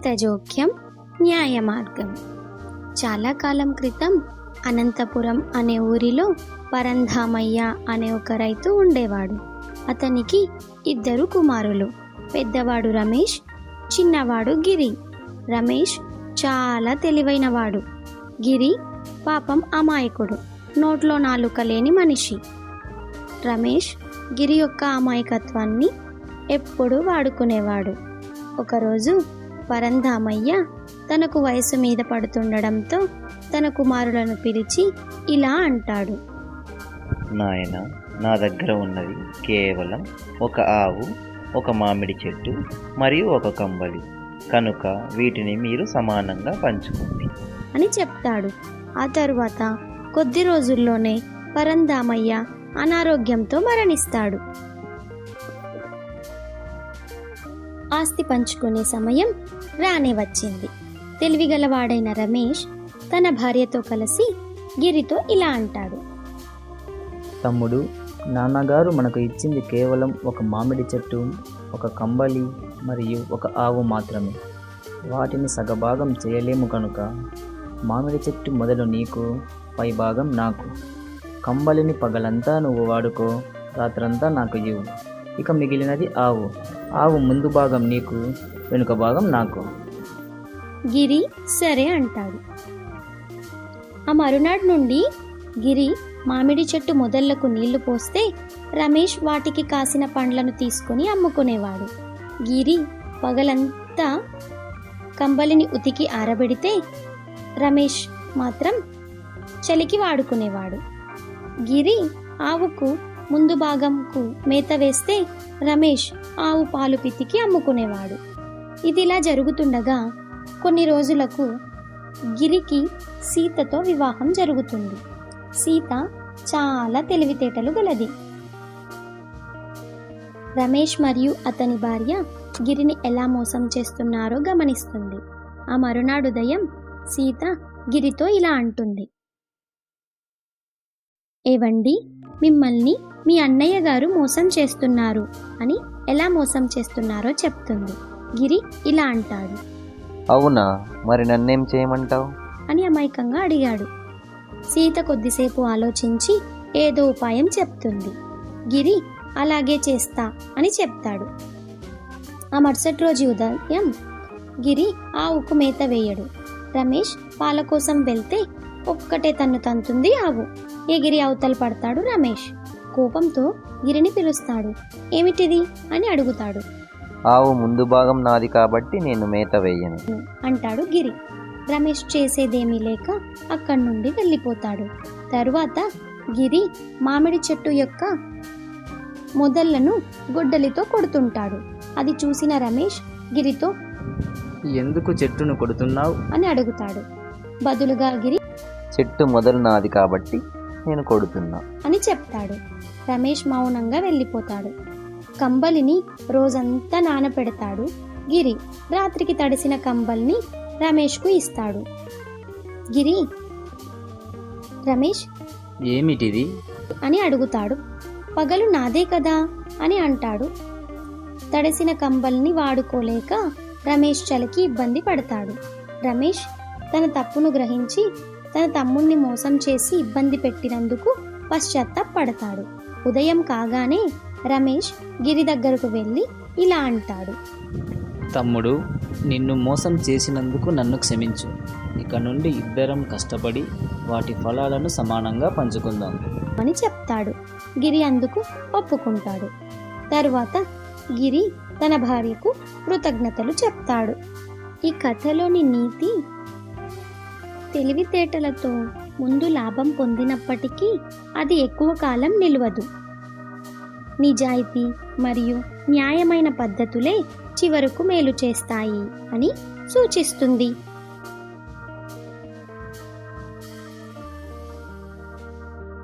హితజోక్యం న్యాయ మార్గం. చాలా కాలం క్రితం అనంతపురం అనే ఊరిలో పరంధామయ్య అనే ఒక రైతు ఉండేవాడు. అతనికి 2 కుమారులు. పెద్దవాడు రమేష్, చిన్నవాడు గిరి. రమేష్ చాలా తెలివైనవాడు. గిరి పాపం అమాయకుడు, నోట్లో నాలుక లేని మనిషి. రమేష్ గిరి యొక్క అమాయకత్వాన్ని ఎప్పుడూ వాడుకునేవాడు. ఒకరోజు పరంధామయ్య తనకు వయసు మీద పడుతుండడంతో తన కుమారులను పిలిచి ఇలా అంటాడు: నాయన, నా దగ్గర ఉన్నది కేవలం ఒక ఆవు, ఒక మామిడి చెట్టు మరియు ఒక కంబలి, కనుక వీటిని మీరు సమానంగా పంచుకోండి అని చెప్తాడు. ఆ తరువాత కొద్ది రోజుల్లోనే పరంధామయ్య అనారోగ్యంతో మరణిస్తాడు. ఆస్తి పంచుకునే సమయం రానే వచ్చింది. తెలివిగలవాడైన రమేష్ తన భార్యతో కలిసి గిరితో ఇలా అంటాడు: తమ్ముడు, నాన్నగారు మనకు ఇచ్చింది కేవలం ఒక మామిడి చెట్టు, ఒక కంబలి మరియు ఒక ఆవు మాత్రమే. వాటిని సగభాగం చేయలేము కనుక మామిడి చెట్టు మొదలు నీకు, పై భాగం నాకు. కంబలిని పగలంతా నువ్వు వాడుకో, రాత్రంతా నాకు ఇవ్వు. ఇక మిగిలినది ఆవు ముందు భాగం నీకు, వెనుక భాగం నాకు. గిరి సరే అంటాడు. ఆ మరునాడు నుండి గిరి మామిడి చెట్టు మొదళ్లకు నీళ్లు పోస్తే రమేష్ వాటికి కాసిన పండ్లను తీసుకుని అమ్ముకునేవాడు. గిరి పగలంతా కంబలిని ఉతికి ఆరబెడితే రమేష్ మాత్రం చలికి వాడుకునేవాడు. గిరి ఆవుకు ముందు భాగంకు మేత వేస్తే రమేష్ ఆవు పాలు పితికి అమ్ముకునేవాడు. ఇదిలా జరుగుతుండగా కొన్ని రోజులకు గిరికి సీతతో వివాహం జరుగుతుంది. సీత చాలా తెలివితేటలు గలది. రమేష్ మరియు అతని భార్య గిరిని ఎలా మోసం చేస్తున్నారో గమనిస్తుంది. ఆ మరునాడు ఉదయం సీత గిరితో ఇలా అంటుంది: ఏవండి, మిమ్మల్ని మీ అన్నయ్య గారు మోసం చేస్తున్నారు అని ఎలా మోసం చేస్తున్నారో చెప్తుంది. గిరి ఇలా అంటాడు: అవునా, మరి నన్నేం చేయమంటావు అని అమాయకంగా అడిగాడు. సీత కొద్దిసేపు ఆలోచించి ఏదో ఉపాయం చెప్తుంది. గిరి అలాగే చేస్తా అని చెప్తాడు. ఆ మరుసటి రోజు ఉదయం గిరి ఆవుకు మేత వేయడు. రమేష్ పాల కోసం వెళ్తే ఒక్కటే తన్ను తంతుంది ఆవు. ఎగిరి అవతల పడతాడు రమేష్. కోపంతో గిరిని పిలుస్తాడు. ఏమిటిది అని అడుగుతాడు. ఆవు ముందు భాగం నాది కాబట్టి నేను మేత వేయను అంటాడు గిరి. రమేష్ చేసేదేమీ లేక అక్కడి నుండి వెళ్ళిపోతాడు. తరువాత గిరి మామిడి చెట్టు యొక్క మొదళ్లను గొడ్డలితో కొడుతుంటాడు. అది చూసిన రమేష్ గిరితో ఎందుకు చెట్టును కొడుతున్నావు అని అడుగుతాడు. బదులుగా గిరి చెట్టు మొదలు నాది కాబట్టి నేను కొడుతున్నా అని చెప్తాడు. రమేష్ మౌనంగా వెళ్ళిపోతాడు. కంబలిని రోజంతా నానపెడతాడు గిరి. రాత్రికి తడిసిన కంబల్ని రమేష్కు ఇస్తాడు. గిరి రమేష్ ఏమిటిది అని అడుగుతాడు. పగలు నాదే కదా అని అంటాడు. తడిసిన కంబల్ని వాడుకోలేక రమేష్ చలికి ఇబ్బంది పడతాడు. రమేష్ తన తప్పును గ్రహించి తన తమ్ముణ్ణి మోసం చేసి ఇబ్బంది పెట్టినందుకు పశ్చాత్తాపడతాడు. ఉదయం కాగానే రమేష్ గిరి దగ్గరకు వెళ్ళి ఇలా అంటాడు: తమ్ముడు, నిన్ను మోసం చేసినందుకు నన్ను క్షమించు. ఇక నుండి ఇద్దరం కష్టపడి వాటి ఫలాలను సమానంగా పంచుకుందాం అని చెప్తాడు. గిరి అందుకు ఒప్పుకుంటాడు. తరువాత గిరి తన భార్యకు కృతజ్ఞతలు చెప్తాడు. ఈ కథలోని నీతి: తెలివితేటలతో ముందు లాభం పొందినప్పటికీ అది ఎక్కువ కాలం నిలవదు. నిజాయితీ మరియు న్యాయమైన పద్ధతులే చివరకు మేలు చేస్తాయి అని సూచిస్తుంది.